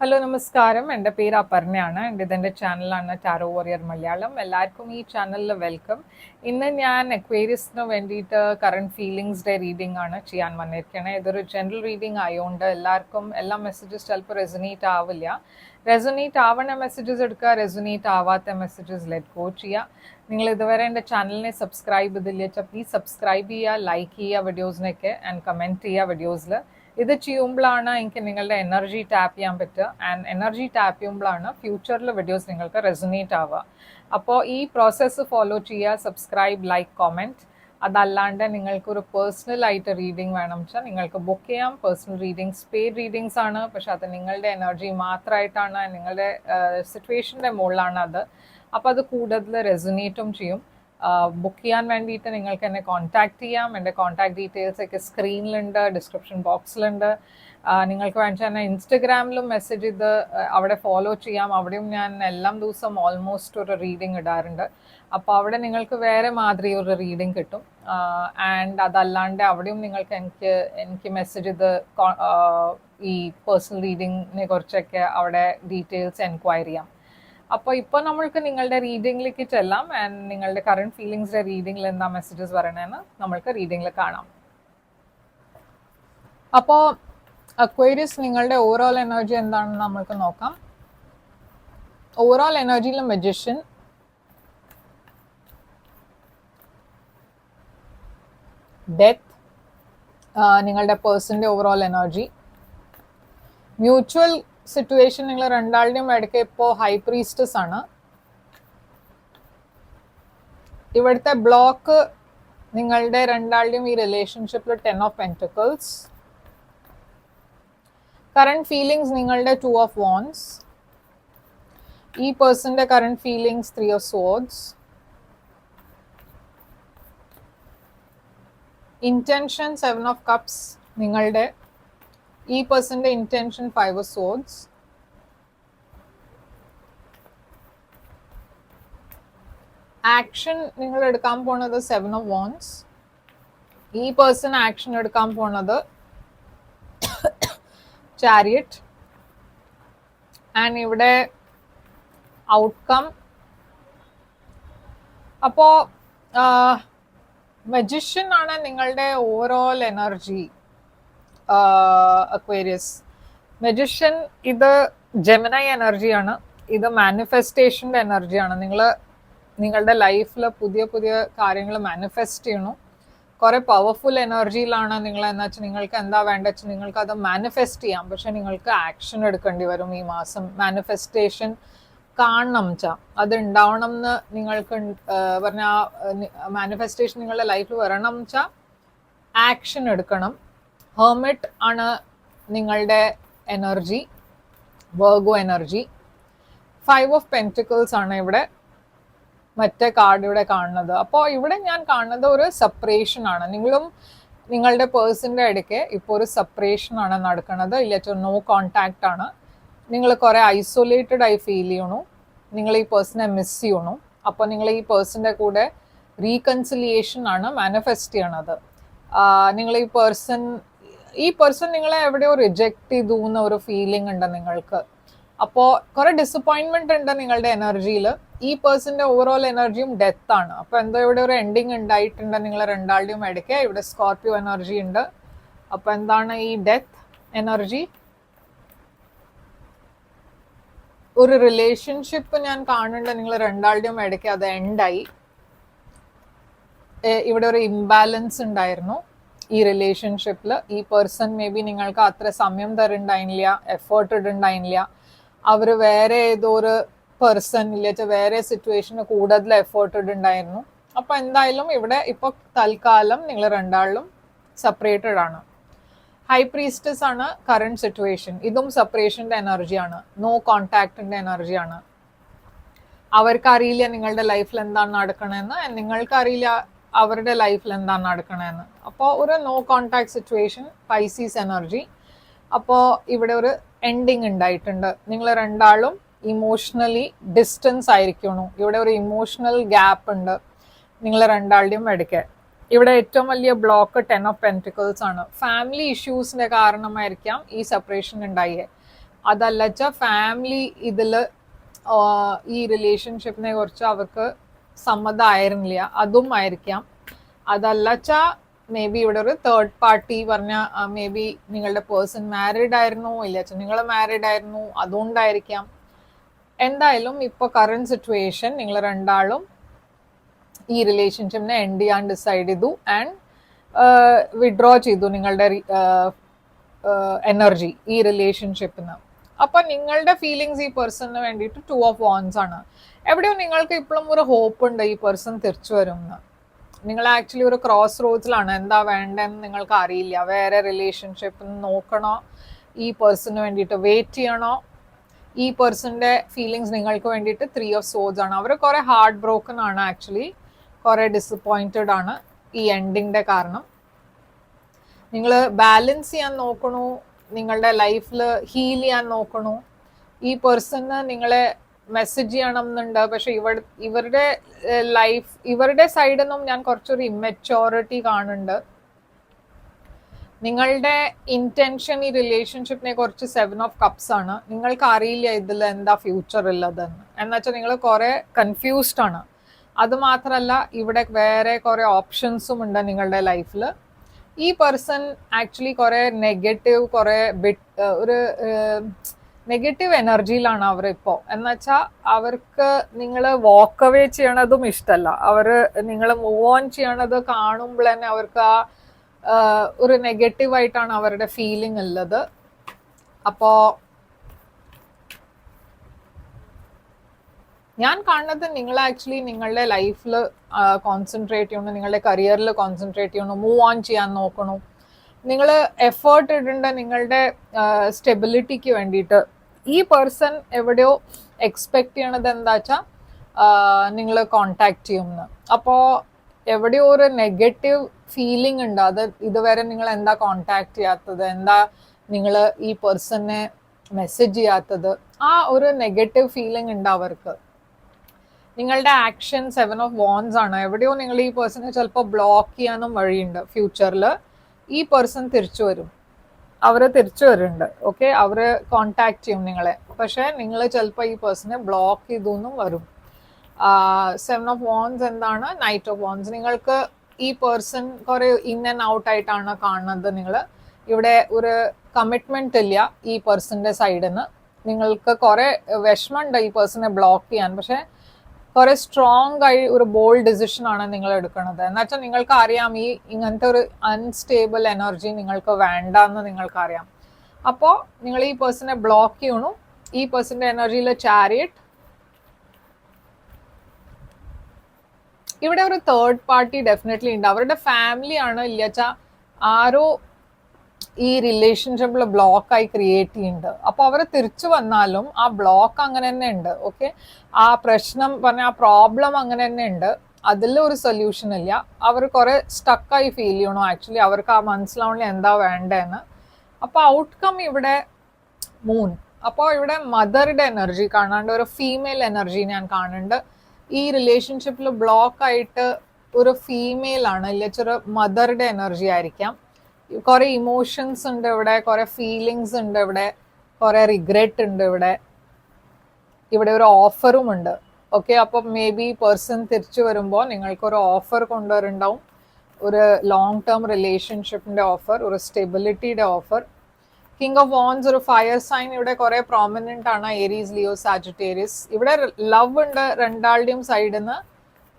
Hello നമസ്കാരം. എൻ്റെ പേര് അപർണയാണ്. ഇതെൻ്റെ ചാനലാണ് ടാരോ വാരിയർ മലയാളം. എല്ലാവർക്കും ഈ ചാനലിൽ വെൽക്കം. ഇന്ന് ഞാൻ അക്വേരിയസിന് വേണ്ടിയിട്ട് കറണ്ട് ഫീലിങ്സ് ഡേ റീഡിംഗ് ആണ് ചെയ്യാൻ വന്നിരിക്കണേ. ഇതൊരു ജനറൽ റീഡിംഗ് ആയതുകൊണ്ട് എല്ലാവർക്കും എല്ലാ മെസ്സേജസ് ചിലപ്പോൾ റെസൊനേറ്റ് ആവില്ല. റെസൊനേറ്റ് ആവണ മെസ്സേജസ് എടുക്കുക, റെസൊനേറ്റ് ആവാത്ത മെസ്സേജസ് ലെറ്റ് ഗോ ചെയ്യുക. നിങ്ങൾ ഇതുവരെ എൻ്റെ ചാനലിനെ സബ്സ്ക്രൈബ് ചെയ്തില്ല വെച്ചാൽ പ്ലീസ് സബ്സ്ക്രൈബ് ചെയ്യുക, ലൈക്ക് ചെയ്യുക വീഡിയോസിനൊക്കെ ആൻഡ് കമൻറ്റ് ചെയ്യുക വീഡിയോസിൽ. ഇത് ചെയ്യുമ്പോഴാണ് എനിക്ക് നിങ്ങളുടെ എനർജി ടാപ്പ് ചെയ്യാൻ പറ്റുക. ആൻഡ് എനർജി ടാപ്പ് ചെയ്യുമ്പോഴാണ് ഫ്യൂച്ചറിൽ വീഡിയോസ് നിങ്ങൾക്ക് റെസൊനേറ്റ് ആവുക. അപ്പോൾ ഈ പ്രോസസ്സ് ഫോളോ ചെയ്യുക, സബ്സ്ക്രൈബ്, ലൈക്ക്, കോമെൻറ്റ്. അതല്ലാണ്ട് നിങ്ങൾക്കൊരു പേഴ്സണലായിട്ട് റീഡിംഗ് വേണം വെച്ചാൽ നിങ്ങൾക്ക് ബുക്ക് ചെയ്യാം. പേഴ്സണൽ റീഡിങ്സ് പെയ്ഡ് റീഡിങ്സ് ആണ്, പക്ഷെ അത് നിങ്ങളുടെ എനർജി മാത്രമായിട്ടാണ്, നിങ്ങളുടെ സിറ്റുവേഷൻ്റെ മുകളിലാണ് അത്. അപ്പോൾ അത് കൂടുതൽ റെസൊനേറ്റും ചെയ്യും. ബുക്ക് ചെയ്യാൻ വേണ്ടിയിട്ട് നിങ്ങൾക്ക് എന്നെ കോൺടാക്ട് ചെയ്യാം. എൻ്റെ കോൺടാക്ട് ഡീറ്റെയിൽസ് ഒക്കെ സ്ക്രീനിലുണ്ട്, ഡിസ്ക്രിപ്ഷൻ ബോക്സിലുണ്ട്. നിങ്ങൾക്ക് വേണമെങ്കിൽ എന്നെ ഇൻസ്റ്റഗ്രാമിലും മെസ്സേജ് ചെയ്ത് അവിടെ ഫോളോ ചെയ്യാം. അവിടെയും ഞാൻ എല്ലാ ദിവസവും ഓൾമോസ്റ്റ് ഒരു റീഡിങ് ഇടാറുണ്ട്. അപ്പോൾ അവിടെ നിങ്ങൾക്ക് വേറെ മാതിരി ഒരു റീഡിങ് കിട്ടും. ആൻഡ് അതല്ലാണ്ട് അവിടെയും നിങ്ങൾക്ക് എനിക്ക് മെസ്സേജ് ചെയ്ത് ഈ പേഴ്സണൽ റീഡിങ്ങിനെ കുറിച്ചൊക്കെ അവിടെ ഡീറ്റെയിൽസ് എൻക്വയറി ചെയ്യാം. അപ്പോൾ ഇപ്പോൾ നമ്മൾക്ക് നിങ്ങളുടെ റീഡിങ്ങിലേക്ക് ചെല്ലാം. ആൻഡ് നിങ്ങളുടെ കറണ്ട് ഫീലിങ്സിൻ്റെ റീഡിങ്ങിൽ എന്താ മെസ്സേജസ് പറയണതെന്ന് നമ്മൾക്ക് റീഡിങ്ങിൽ കാണാം. അപ്പോൾ അക്വേരിയസ് നിങ്ങളുടെ ഓവറോൾ എനർജി എന്താണെന്ന് നമ്മൾക്ക് നോക്കാം. ഓവറോൾ എനർജിയിൽ മജിഷ്യൻ, ഡെത്ത്, നിങ്ങളുടെ പേഴ്സൻ്റെ ഓവറോൾ എനർജി, മ്യൂച്വൽ സിറ്റുവേഷൻ നിങ്ങൾ രണ്ടാളുടെയും ഇടയ്ക്ക് ഇപ്പോൾ ഹൈ പ്രീസ്റ്റസ് ആണ്. ഇവിടുത്തെ ബ്ലോക്ക് നിങ്ങളുടെ രണ്ടാളുടെയും ഈ റിലേഷൻഷിപ്പിൽ 10 ഓഫ് പെൻറ്റക്കിൾസ്. കറണ്ട് ഫീലിങ്സ് നിങ്ങളുടെ 2 ഓഫ് വാൻഡ്സ്. ഈ പേഴ്സന്റെ current feelings 3 of swords. Intention 7 of cups. നിങ്ങളുടെ ഈ പേഴ്സന്റെ ഇന്റൻഷൻ 5 ഓഫ് സോർഡ്സ്. ആക്ഷൻ നിങ്ങൾ എടുക്കാൻ പോണത് 7 ഓഫ് വാൻഡ്സ്. ഈ പേഴ്സൺ ആക്ഷൻ എടുക്കാൻ പോണത് ചാരിയറ്റ്. ആൻഡ് ഇവിടെ ഔട്ട്കം. അപ്പോൾ മജിഷ്യൻ ആണ് നിങ്ങളുടെ ഓവറോൾ എനർജി. അക്വേരിയസ് മജിഷ്യൻ ഇത് ജെമിനൈ എനർജിയാണ്. ഇത് മാനിഫെസ്റ്റേഷൻ്റെ എനർജിയാണ്. നിങ്ങളുടെ ലൈഫിൽ പുതിയ പുതിയ കാര്യങ്ങൾ മാനിഫെസ്റ്റ് ചെയ്യണു. കുറേ പവർഫുൾ എനർജിയിലാണ് നിങ്ങൾ. എന്ന് വെച്ചാൽ നിങ്ങൾക്ക് എന്താ വേണ്ട വെച്ചാൽ നിങ്ങൾക്ക് അത് മാനിഫെസ്റ്റ് ചെയ്യാം. പക്ഷെ നിങ്ങൾക്ക് ആക്ഷൻ എടുക്കേണ്ടി വരും ഈ മാസം. മാനിഫെസ്റ്റേഷൻ കാണണം വെച്ചാൽ അത് ഉണ്ടാവണം എന്ന് നിങ്ങൾക്ക് പറഞ്ഞാൽ മാനിഫെസ്റ്റേഷൻ നിങ്ങളുടെ ലൈഫിൽ വരണം വെച്ചാൽ ആക്ഷൻ എടുക്കണം. ഹെർമിറ്റ് ആണ് നിങ്ങളുടെ energy, Virgo energy. 5 of pentacles ആണ് ഇവിടെ മറ്റേ കാർഡ് ഇവിടെ കാണുന്നത്. അപ്പോൾ ഇവിടെ ഞാൻ കാണുന്നത് ഒരു സെപ്പറേഷൻ ആണ്. നിങ്ങളും നിങ്ങളുടെ പേഴ്സൻ്റെ ഇടയ്ക്ക് ഇപ്പോൾ ഒരു സെപ്പറേഷൻ ആണ് നടക്കുന്നത്. ഇല്ലാച്ച നോ കോണ്ടാക്റ്റ് ആണ്. നിങ്ങൾ കുറേ ഐസൊലേറ്റഡ് ആയി ഫീൽ ചെയ്യണു. നിങ്ങൾ ഈ പേഴ്സണെ മിസ് ചെയ്യണു. അപ്പോൾ നിങ്ങൾ ഈ പേഴ്സൻ്റെ കൂടെ റീകൺസിലിയേഷൻ ആണ് മാനിഫെസ്റ്റ് ചെയ്യണത്. നിങ്ങൾ ഈ പേഴ്സൺ നിങ്ങളെ എവിടെയോ റിജക്റ്റ് ചെയ്തു എന്ന ഒരു ഫീലിംഗ് ഉണ്ട് നിങ്ങൾക്ക്. അപ്പോൾ കുറേ ഡിസപ്പോയിൻമെന്റ് ഉണ്ട് നിങ്ങളുടെ എനർജിയിൽ. ഈ പേഴ്സന്റെ ഓവറോൾ എനർജിയും ഡെത്ത് ആണ്. അപ്പോൾ എന്തോ ഇവിടെ ഒരു എൻഡിങ് ഉണ്ടായിട്ടുണ്ട് നിങ്ങൾ രണ്ടാളുടെയും ഇടയ്ക്ക്. ഇവിടെ സ്കോർപ്പിയോ എനർജി ഉണ്ട്. അപ്പോൾ എന്താണ് ഈ ഡെത്ത് എനർജി? ഒരു റിലേഷൻഷിപ്പ് ഞാൻ കാണുന്നുണ്ട് നിങ്ങൾ രണ്ടാളുടെയും ഇടയ്ക്ക്, അത് എൻഡായി. ഇവിടെ ഒരു ഇംബാലൻസ് ഉണ്ടായിരുന്നു ഈ റിലേഷൻഷിപ്പിൽ. ഈ പേഴ്സൺ മേ ബി നിങ്ങൾക്ക് അത്ര സമയം തരുന്നുണ്ടായില്ല, എഫേർട്ട് ഇടുന്നുണ്ടായില്ല. അവർ വേറെ ഏതോ ഒരു പേഴ്സൺ ഇല്ല വേറെ സിറ്റുവേഷന് കൂടുതൽ എഫേർട്ട് ഇടുന്നുണ്ടായിരുന്നു. അപ്പോൾ എന്തായാലും ഇവിടെ ഇപ്പോൾ തൽക്കാലം നിങ്ങൾ രണ്ടാളും സെപ്പറേറ്റഡ് ആണ്. ഹൈ പ്രീസ്റ്റസ് ആണ് കറണ്ട് സിറ്റുവേഷൻ. ഇതും സെപ്പറേഷൻ്റെ എനർജിയാണ്, നോ കോണ്ടാക്റ്റിൻ്റെ എനർജിയാണ്. അവർക്കറിയില്ല നിങ്ങളുടെ ലൈഫിൽ എന്താണ് നടക്കണമെന്ന്, നിങ്ങൾക്കറിയില്ല അവരുടെ ലൈഫിൽ എന്താണ് നടക്കണമെന്ന്. അപ്പോൾ ഒരു no contact situation, Pisces energy. അപ്പോൾ ഇവിടെ ഒരു എൻഡിങ് ഉണ്ടായിട്ടുണ്ട്. നിങ്ങൾ രണ്ടാളും ഇമോഷണലി ഡിസ്റ്റൻസ് ആയിരിക്കണു. ഇവിടെ ഒരു ഇമോഷണൽ ഗ്യാപ്പ് ഉണ്ട് നിങ്ങൾ രണ്ടാളുടെയും ഇടയ്ക്ക്. ഇവിടെ ഏറ്റവും വലിയ ബ്ലോക്ക് 10 ഓഫ് പെൻറ്റിക്കിൾസ് ആണ്. ഫാമിലി ഇഷ്യൂസിൻ്റെ കാരണമായിരിക്കാം ഈ സെപ്പറേഷൻ ഉണ്ടായേ. അതല്ലച്ച ഫാമിലി ഇതിൽ ഈ റിലേഷൻഷിപ്പിനെ കുറിച്ച് അവർക്ക് സമ്മതമായിരുന്നില്ല, അതും ആയിരിക്കാം. അതല്ലച്ച മേ ബി ഇവിടെ ഒരു തേർഡ് പാർട്ടി പറഞ്ഞ മേ ബി നിങ്ങളുടെ പേഴ്സൺ മാരീഡ് ആയിരുന്നു, ഇല്ലച്ച നിങ്ങൾ മാരീഡ് ആയിരുന്നു, അതുകൊണ്ടായിരിക്കാം. എന്തായാലും ഇപ്പോൾ കറന്റ് സിറ്റുവേഷൻ നിങ്ങൾ രണ്ടാളും ഈ റിലേഷൻഷിപ്പിനെ എൻഡ് ചെയ്യാൻ ഡിസൈഡ് ചെയ്തു ആൻഡ് വിഡ്രോ ചെയ്തു നിങ്ങളുടെ എനർജി ഈ റിലേഷൻഷിപ്പിന്. അപ്പൊ നിങ്ങളുടെ ഫീലിങ്സ് ഈ പേഴ്സണിന് വേണ്ടിയിട്ട് 2 ഓഫ് വാൻഡ്സ് ആണ്. എവിടെയോ നിങ്ങൾക്ക് ഇപ്പോഴും ഒരു ഹോപ്പ് ഉണ്ട് ഈ പേഴ്സൺ തിരിച്ചു വരും എന്ന്. നിങ്ങൾ ആക്ച്വലി ഒരു ക്രോസ് റോഡ്സിലാണ്, എന്താ വേണ്ടെന്ന് നിങ്ങൾക്ക് അറിയില്ല. വേറെ റിലേഷൻഷിപ്പ് നോക്കണോ, ഈ പേഴ്സണിന് വേണ്ടിയിട്ട് വെയിറ്റ് ചെയ്യണോ? ഈ പേഴ്സണിന്റെ ഫീലിങ്സ് നിങ്ങൾക്ക് വേണ്ടിയിട്ട് 3 ഓഫ് സോഡ്സ് ആണ്. അവർ കുറെ ഹാർട്ട് ബ്രോക്കൺ ആണ്, ആക്ച്വലി കുറെ ഡിസപ്പോയിന്റഡ് ആണ് ഈ എൻഡിങ്ങിന്റെ കാരണം. നിങ്ങൾ ബാലൻസ് ചെയ്യാൻ നോക്കണു, നിങ്ങളുടെ ലൈഫിൽ ഹീൽ ചെയ്യാൻ നോക്കണു. ഈ പേഴ്സണിന് നിങ്ങളെ മെസ്സേജ് ചെയ്യണം എന്നുണ്ട്, പക്ഷെ ഇവരുടെ ലൈഫ്, ഇവരുടെ സൈഡിൽ നിന്നും ഞാൻ കുറച്ചൊരു ഇമ്മച്യോറിറ്റി കാണുന്നുണ്ട്. നിങ്ങളുടെ ഇന്റൻഷൻ ഈ റിലേഷൻഷിപ്പിനെ കുറിച്ച് 7 ഓഫ് കപ്സ് ആണ്. നിങ്ങൾക്ക് അറിയില്ല ഇതിൽ എന്താ ഫ്യൂച്ചർ ഉള്ളതെന്ന്. എന്നുവെച്ചാൽ നിങ്ങൾ കുറെ കൺഫ്യൂസ്ഡ് ആണ്. അത് മാത്രമല്ല ഇവിടെ വേറെ കുറെ ഓപ്ഷൻസും ഉണ്ട് നിങ്ങളുടെ ലൈഫിൽ. ഈ പേഴ്സൺ ആക്ച്വലി കുറെ നെഗറ്റീവ്, കുറെ ഒരു നെഗറ്റീവ് എനർജിയിലാണ് അവർ ഇപ്പോൾ. എന്നുവെച്ചാൽ അവർക്ക് നിങ്ങൾ വാക്ക് അവേ ചെയ്യണതും ഇഷ്ടമല്ല. അവർ നിങ്ങൾ മൂവ് ഓൺ ചെയ്യണത് കാണുമ്പോൾ തന്നെ അവർക്ക് ആ ഒരു നെഗറ്റീവായിട്ടാണ് അവരുടെ ഫീലിംഗ് ഉള്ളത്. അപ്പോൾ ഞാൻ കാണുന്നത് നിങ്ങൾ ആക്ച്വലി നിങ്ങളുടെ ലൈഫിൽ കോൺസെൻട്രേറ്റ് ചെയ്യണം, നിങ്ങളുടെ കരിയറിൽ കോൺസെൻട്രേറ്റ് ചെയ്യണം, മൂവ് ഓൺ ചെയ്യാൻ നോക്കണം. നിങ്ങൾ എഫേർട്ട് ഇടേണ്ട നിങ്ങളുടെ സ്റ്റെബിലിറ്റിക്ക് വേണ്ടിയിട്ട്. ഈ പേഴ്സൺ എവിടെയോ എക്സ്പെക്ട് ചെയ്യണത് എന്താ വെച്ചാൽ നിങ്ങൾ കോണ്ടാക്ട് ചെയ്യുമെന്ന്. അപ്പോൾ എവിടെയോ ഒരു നെഗറ്റീവ് ഫീലിംഗ് ഉണ്ട്. അത് ഇതുവരെ നിങ്ങൾ എന്താ കോണ്ടാക്ട് ചെയ്യാത്തത്, എന്താ നിങ്ങൾ ഈ പേഴ്സണിനെ മെസ്സേജ് ചെയ്യാത്തത്, ആ ഒരു നെഗറ്റീവ് ഫീലിംഗ് ഉണ്ട് അവർക്ക്. നിങ്ങളുടെ ആക്ഷൻ 7 ഓഫ് വാൻഡ്സ് ആണ്. എവിടെയോ നിങ്ങൾ ഈ പേഴ്സണെ ചിലപ്പോൾ ബ്ലോക്ക് ചെയ്യാനും വഴിയുണ്ട്. ഫ്യൂച്ചറിൽ ഈ പേഴ്സൺ തിരിച്ചു വരും, അവർ തിരിച്ചു വരുന്നുണ്ട്. ഓക്കെ, അവർ കോണ്ടാക്ട് ചെയ്യും നിങ്ങളെ, പക്ഷെ നിങ്ങൾ ചിലപ്പോൾ ഈ പേഴ്സണെ ബ്ലോക്ക് ചെയ്തൊന്നും വരും. 7 ഓഫ് വാൻഡ്സ് എന്താണ്? Knight of wands. നിങ്ങൾക്ക് ഈ പേഴ്സൺ കുറെ ഇൻ ആൻഡ് ഔട്ട് ആയിട്ടാണ് കാണുന്നത്. നിങ്ങൾ ഇവിടെ ഒരു കമ്മിറ്റ്മെന്റ് ഇല്ല ഈ പേഴ്സണിന്റെ സൈഡിൽ നിന്ന്. നിങ്ങൾക്ക് കുറെ വിഷമമുണ്ട് ഈ പേഴ്സണെ ബ്ലോക്ക് ചെയ്യാൻ, പക്ഷെ കുറെ സ്ട്രോങ് ആയി ഒരു ബോൾഡ് ഡിസിഷൻ ആണ് നിങ്ങൾ എടുക്കുന്നത്. എന്നുവെച്ചാൽ നിങ്ങൾക്ക് അറിയാം ഈ ഇങ്ങനത്തെ ഒരു അൺസ്റ്റേബിൾ എനർജി നിങ്ങൾക്ക് വേണ്ടെന്ന് നിങ്ങൾക്കറിയാം. അപ്പോൾ നിങ്ങൾ ഈ പേഴ്സണെ ബ്ലോക്ക് ചെയ്യണു. ഈ പേഴ്സണിന്റെ എനർജിയിൽ ചാരിയറ്റ്. ഇവിടെ ഒരു തേർഡ് പാർട്ടി ഡെഫിനറ്റ്ലി ഉണ്ട്. അവരുടെ ഫാമിലി ആണ് ഇല്ലച്ചാ ആരോ ഈ റിലേഷൻഷിപ്പിൽ ബ്ലോക്കായി ക്രിയേറ്റ് ചെയ്യുന്നുണ്ട്. അപ്പോൾ അവർ തിരിച്ചു വന്നാലും ആ ബ്ലോക്ക് അങ്ങനെ തന്നെ ഉണ്ട്. ഓക്കെ, ആ പ്രശ്നം പറഞ്ഞ ആ പ്രോബ്ലം അങ്ങനെ തന്നെ ഉണ്ട്. അതിൽ ഒരു സൊല്യൂഷൻ ഇല്ല. അവർ കുറെ സ്റ്റക്കായി ഫീൽ ചെയ്യണു. ആക്ച്വലി അവർക്ക് ആ മനസ്സിലാവണില്ല എന്താ വേണ്ടതെന്ന്. അപ്പോൾ ഔട്ട്കം ഇവിടെ മൂൺ. അപ്പോൾ ഇവിടെ മദറുടെ എനർജി കാണാണ്ട് ഒരു ഫീമെയിൽ എനർജി ഞാൻ കാണുന്നുണ്ട്. ഈ റിലേഷൻഷിപ്പിൽ ബ്ലോക്ക് ആയിട്ട് ഒരു ഫീമെയിൽ ആണ്, ഇല്ലച്ചൊരു മദറുടെ എനർജി ആയിരിക്കാം. കുറെ ഇമോഷൻസ് ഉണ്ട് ഇവിടെ, കുറെ ഫീലിങ്സ് ഉണ്ട് ഇവിടെ, കുറെ റിഗ്രറ്റ് ഉണ്ട് ഇവിടെ. ഇവിടെ ഒരു ഓഫറും ഉണ്ട്. ഓക്കെ, അപ്പോൾ മേ ബി പേഴ്സൺ തിരിച്ചു വരുമ്പോൾ നിങ്ങൾക്കൊരു ഓഫർ കൊണ്ടുവരുന്നുണ്ടാവും. ഒരു ലോങ് ടേം റിലേഷൻഷിപ്പിന്റെ ഓഫർ, ഒരു സ്റ്റെബിലിറ്റിയുടെ ഓഫർ. കിങ് ഓഫ് വാൻഡ്സ് ഒരു ഫയർ സൈൻ ഇവിടെ കുറെ പ്രോമിനന്റ് ആണ്. Aries, Leo, Sagittarius. ഇവിടെ ലവ് ഉണ്ട് രണ്ടാളുടെയും സൈഡിൽ നിന്ന്.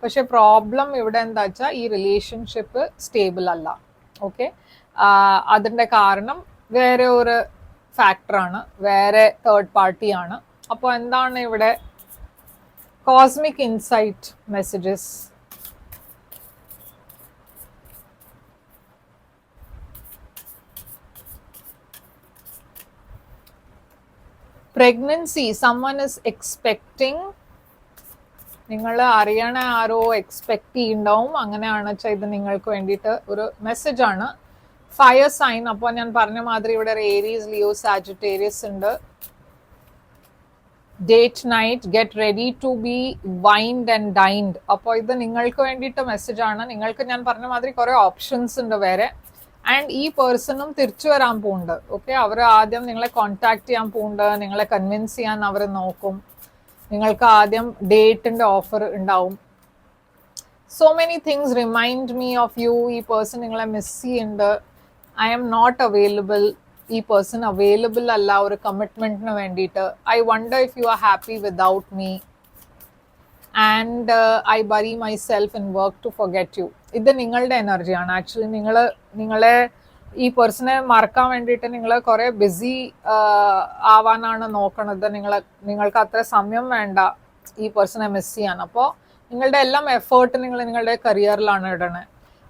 പക്ഷെ പ്രോബ്ലം ഇവിടെ എന്താ വെച്ചാൽ ഈ റിലേഷൻഷിപ്പ് സ്റ്റേബിൾ അല്ല. ഓക്കെ, അതിൻ്റെ കാരണം വേറെ ഒരു ഫാക്ടറാണ്, വേറെ തേർഡ് പാർട്ടിയാണ്. അപ്പോൾ എന്താണ് ഇവിടെ cosmic insight messages? Pregnancy, someone is expecting. നിങ്ങൾ അറിയണ ആരോ എക്സ്പെക്ട് ചെയ്യുന്നുണ്ടാവും. അങ്ങനെയാണ് വെച്ചാൽ ഇത് നിങ്ങൾക്ക് വേണ്ടിയിട്ട് ഒരു മെസ്സേജ് ആണ്. Fire sign. അപ്പോൾ ഞാൻ പറഞ്ഞ മാതിരി ഇവിടെ ഏരീസ്, ലിയോ, സാജിറ്റേറിയസ് ഉണ്ട്. Date night, get ready to be wined and dined. അപ്പോൾ ഇത് നിങ്ങൾക്ക് വേണ്ടിയിട്ട് മെസ്സേജ് ആണ്. നിങ്ങൾക്ക് ഞാൻ പറഞ്ഞ മാതിരി കുറെ ഓപ്ഷൻസ് ഉണ്ട് വേറെ. ആൻഡ് ഈ പേഴ്സണും തിരിച്ചു വരാൻ പോകുന്നുണ്ട്. ഓക്കെ, അവർ ആദ്യം നിങ്ങളെ കോൺടാക്ട് ചെയ്യാൻ പോകുന്നുണ്ട്, നിങ്ങളെ കൺവിൻസ് ചെയ്യാൻ അവർ നോക്കും, നിങ്ങൾക്ക് ആദ്യം ഡേറ്റിന്റെ ഓഫർ ഉണ്ടാവും. So many things remind me of you. ഈ പേഴ്സൺ നിങ്ങളെ മിസ് ചെയ്യുന്നുണ്ട്. I am not available. ഈ പേഴ്സൺ അവൈലബിൾ അല്ല ഒരു കമ്മിറ്റ്മെന്റിന് വേണ്ടിയിട്ട്. I wonder if you are happy without me and I bury myself in work to forget you. ഇത് നിങ്ങളുടെ എനർജിയാണ്. ആക്ച്വലി നിങ്ങളെ ഈ പേഴ്സണെ മറക്കാൻ വേണ്ടിയിട്ട് നിങ്ങൾ കുറെ ബിസി ആവാനാണ് നോക്കണത്. നിങ്ങൾക്ക് അത്ര സമയം വേണ്ട ഈ പേഴ്സണെ മിസ് ചെയ്യാൻ. അപ്പോൾ നിങ്ങളുടെ എല്ലാം എഫേർട്ട് നിങ്ങളുടെ കരിയറിലാണ് ഇടണേ.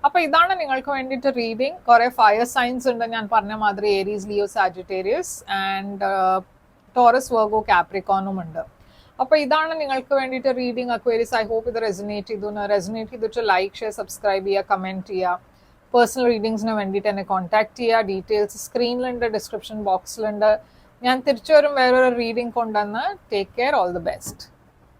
അപ്പോൾ ഇതാണ് നിങ്ങൾക്ക് വേണ്ടിയിട്ട് റീഡിങ്. കുറെ ഫയർ സൈൻസ് ഉണ്ട്, ഞാൻ പറഞ്ഞ മാതിരി Aries, Leo, Sagittarius and Taurus, Virgo, കാപ്രിക്കോണും ഉണ്ട്. അപ്പോൾ ഇതാണ് നിങ്ങൾക്ക് വേണ്ടിയിട്ട് റീഡിങ് അക്വേരിയസ്. ഐ ഹോപ്പ് ഇത് റെസനേറ്റ് ചെയ്തിട്ട് ലൈക്ക്, ഷെയർ, സബ്സ്ക്രൈബ് ചെയ്യുക, കമൻറ്റ് ചെയ്യുക. പേഴ്സണൽ റീഡിങ്സിന് വേണ്ടിയിട്ട് എന്നെ കോൺടാക്ട് ചെയ്യുക. ഡീറ്റെയിൽസ് സ്ക്രീനിലുണ്ട്, ഡിസ്ക്രിപ്ഷൻ ബോക്സിലുണ്ട്. ഞാൻ തിരിച്ചു വരും വേറൊരു റീഡിങ് കൊണ്ടുവന്ന്. Take care, all the best.